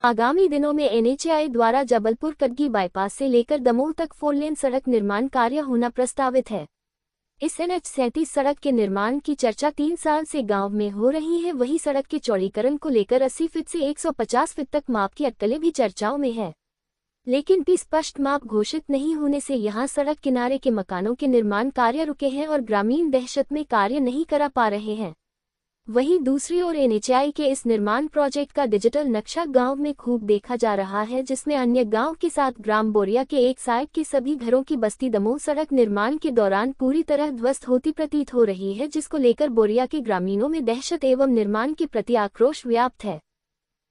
आगामी दिनों में एनएचएआई द्वारा जबलपुर कटगी बाईपास से लेकर दमोह तक 4 लेन सड़क निर्माण कार्य होना प्रस्तावित है। इस NH 37 सड़क के निर्माण की चर्चा 3 साल से गांव में हो रही है। वहीं सड़क के चौड़ीकरण को लेकर 80 फीट से 150 फीट तक माप की अटकलें भी चर्चाओं में है, लेकिन भी स्पष्ट माप घोषित नहीं होने से यहां सड़क किनारे के मकानों के निर्माण कार्य रुके हैं और ग्रामीण दहशत में कार्य नहीं करा पा रहे हैं। वहीं दूसरी ओर एनएचएआई के इस निर्माण प्रोजेक्ट का डिजिटल नक्शा गांव में खूब देखा जा रहा है, जिसमें अन्य गांव के साथ ग्राम बोरिया के एक साइड के सभी घरों की बस्ती दमोह सड़क निर्माण के दौरान पूरी तरह ध्वस्त होती प्रतीत हो रही है, जिसको लेकर बोरिया के ग्रामीणों में दहशत एवं निर्माण के प्रति आक्रोश व्याप्त है।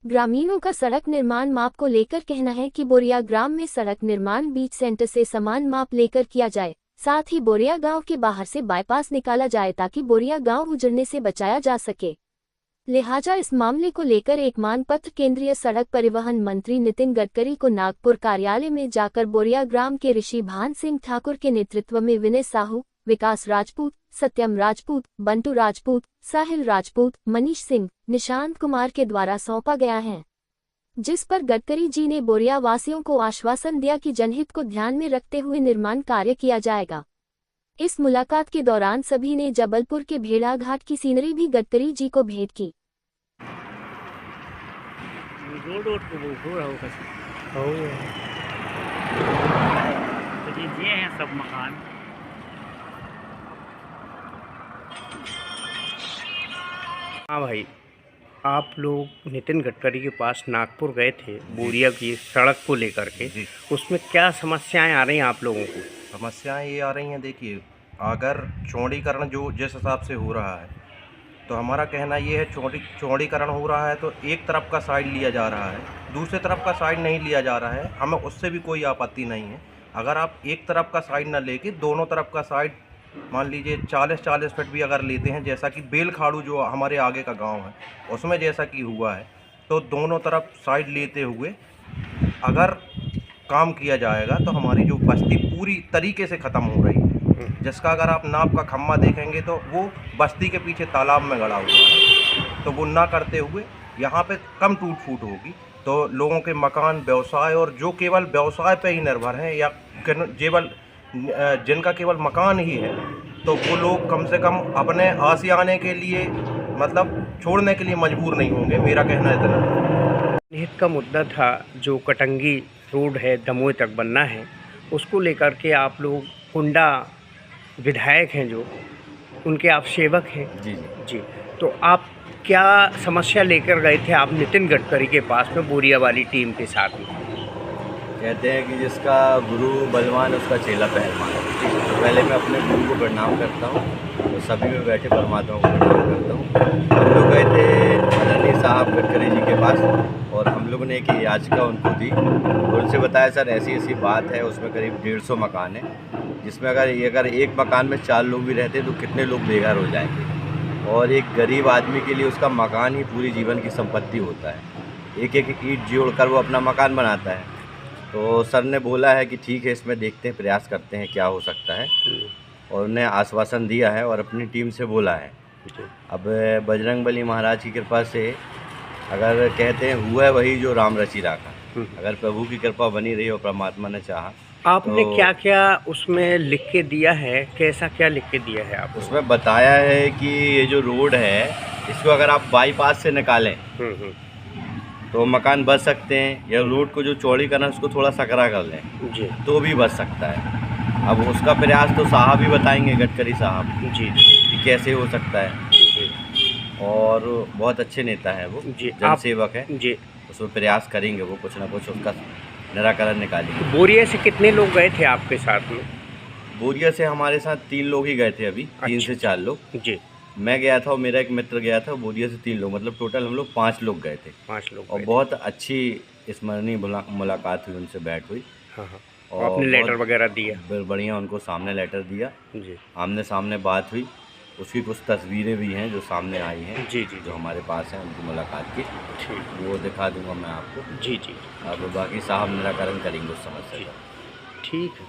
ग्रामीणों का सड़क निर्माण माप को लेकर कहना है कि बोरिया ग्राम में सड़क निर्माण बीच सेंटर से समान माप लेकर किया जाए, साथ ही बोरिया गांव के बाहर से बाईपास निकाला जाए ताकि बोरिया गांव उजड़ने से बचाया जा सके। लिहाजा इस मामले को लेकर एक मांग पत्र केंद्रीय सड़क परिवहन मंत्री नितिन गडकरी को नागपुर कार्यालय में जाकर बोरिया ग्राम के ऋषि भान सिंह ठाकुर के नेतृत्व में विनय साहू, विकास राजपूत, सत्यम राजपूत, बंटू राजपूत, साहिल राजपूत, मनीष सिंह, निशांत कुमार के द्वारा सौंपा गया है, जिस पर गडकरी जी ने बोरिया वासियों को आश्वासन दिया कि जनहित को ध्यान में रखते हुए निर्माण कार्य किया जाएगा। इस मुलाकात के दौरान सभी ने जबलपुर के भेड़ा घाट की सीनरी भी गडकरी जी को भेंट की। ये हैं सब मकान। हाँ भाई, आप लोग नितिन गडकरी के पास नागपुर गए थे बोरिया की सड़क को लेकर के, उसमें क्या समस्याएं आ रही हैं आप लोगों को? समस्याएं ये आ रही हैं, देखिए अगर चौड़ीकरण जो जिस हिसाब से हो रहा है तो हमारा कहना ये है चौड़ीकरण हो रहा है तो एक तरफ का साइड लिया जा रहा है, दूसरे तरफ का साइड नहीं लिया जा रहा है। हमें उससे भी कोई आपत्ति नहीं है। अगर आप एक तरफ का साइड ना लेके दोनों तरफ का साइड मान लीजिए 40-40 फीट भी अगर लेते हैं, जैसा कि बेलखाड़ू जो हमारे आगे का गांव है उसमें जैसा कि हुआ है, तो दोनों तरफ साइड लेते हुए अगर काम किया जाएगा तो हमारी जो बस्ती पूरी तरीके से ख़त्म हो रही है, जिसका अगर आप नाप का खम्मा देखेंगे तो वो बस्ती के पीछे तालाब में गड़ा हुआ है, तो वो ना करते हुए यहाँ पे कम टूट फूट होगी तो लोगों के मकान, व्यवसाय और जो केवल व्यवसाय पे ही निर्भर हैं या केवल जिनका केवल मकान ही है, तो वो लोग कम से कम अपने आशियाने के लिए मतलब छोड़ने के लिए मजबूर नहीं होंगे। मेरा कहना इतना। निहित का मुद्दा था जो कटंगी रोड है दमोह तक बनना है, उसको लेकर के आप लोग कुंडा विधायक हैं जो उनके आप सेवक हैं। जी, तो आप क्या समस्या लेकर गए थे आप नितिन गडकरी के पास में बोरिया वाली टीम के साथ में? कहते हैं कि जिसका गुरु बलवान उसका चेला पहलवान। तो पहले मैं अपने गुरु को प्रणाम करता हूँ और सभी में बैठे परमात्मा को प्रणाम करता हूँ। हम लोग गए थे आदरणीय साहब गडकरी जी के पास और हम लोगों ने एक याचिका उनको दी और उनसे बताया सर ऐसी ऐसी बात है, उसमें करीब 150 मकान है, जिसमें अगर एक मकान में 4 लोग भी रहते तो कितने लोग बेघर हो जाएंगे, और एक गरीब आदमी के लिए उसका मकान ही पूरी जीवन की संपत्ति होता है। एक एक ईंट जोड़कर वो अपना मकान बनाता है। तो सर ने बोला है कि ठीक है, इसमें देखते हैं, प्रयास करते हैं क्या हो सकता है, और उन्हें आश्वासन दिया है और अपनी टीम से बोला है। अब बजरंगबली महाराज की कृपा से अगर कहते हैं हुआ है वही जो राम रचि राखा, अगर प्रभु की कृपा बनी रही और परमात्मा ने चाहा। आपने क्या क्या उसमें लिख के दिया है, कैसा क्या लिख के दिया है आप? उसमें बताया है कि ये जो रोड है इसको अगर आप बाईपास से निकालें तो मकान बच सकते हैं, या रोड को जो चौड़ी करना है उसको थोड़ा सकरा कर लें जी, तो भी बच सकता है। अब उसका प्रयास तो साहब ही बताएंगे, गडकरी साहब जी, कि कैसे हो सकता है, और बहुत अच्छे नेता है वो, जनसेवक है जी, उसमें प्रयास करेंगे वो, कुछ ना कुछ उसका निराकरण निकालेंगे। बोरिया से कितने लोग गए थे आपके साथ में? बोरिया से हमारे साथ 3 लोग ही गए थे अभी, 3 से 4 लोग। जी, मैं गया था और मेरा एक मित्र गया था। बोरिया से 3 लोग, मतलब टोटल हम लोग 5 लोग गए थे। 5 लोग, और बहुत अच्छी स्मरणीय मुलाकात हुई, उनसे बैठ हुई। हाँ हाँ, और आपने लेटर वगैरह दिया? बढ़िया उनको सामने लेटर दिया जी, आमने सामने बात हुई। उसकी कुछ तस्वीरें भी हैं जो सामने आई हैं, जी जी, जो हमारे पास हैं उनकी मुलाकात की, ठीक, वो दिखा दूंगा मैं आपको। जी जी, अब बाकी साहब निराकरण करेंगे उस समस्या का। ठीक है।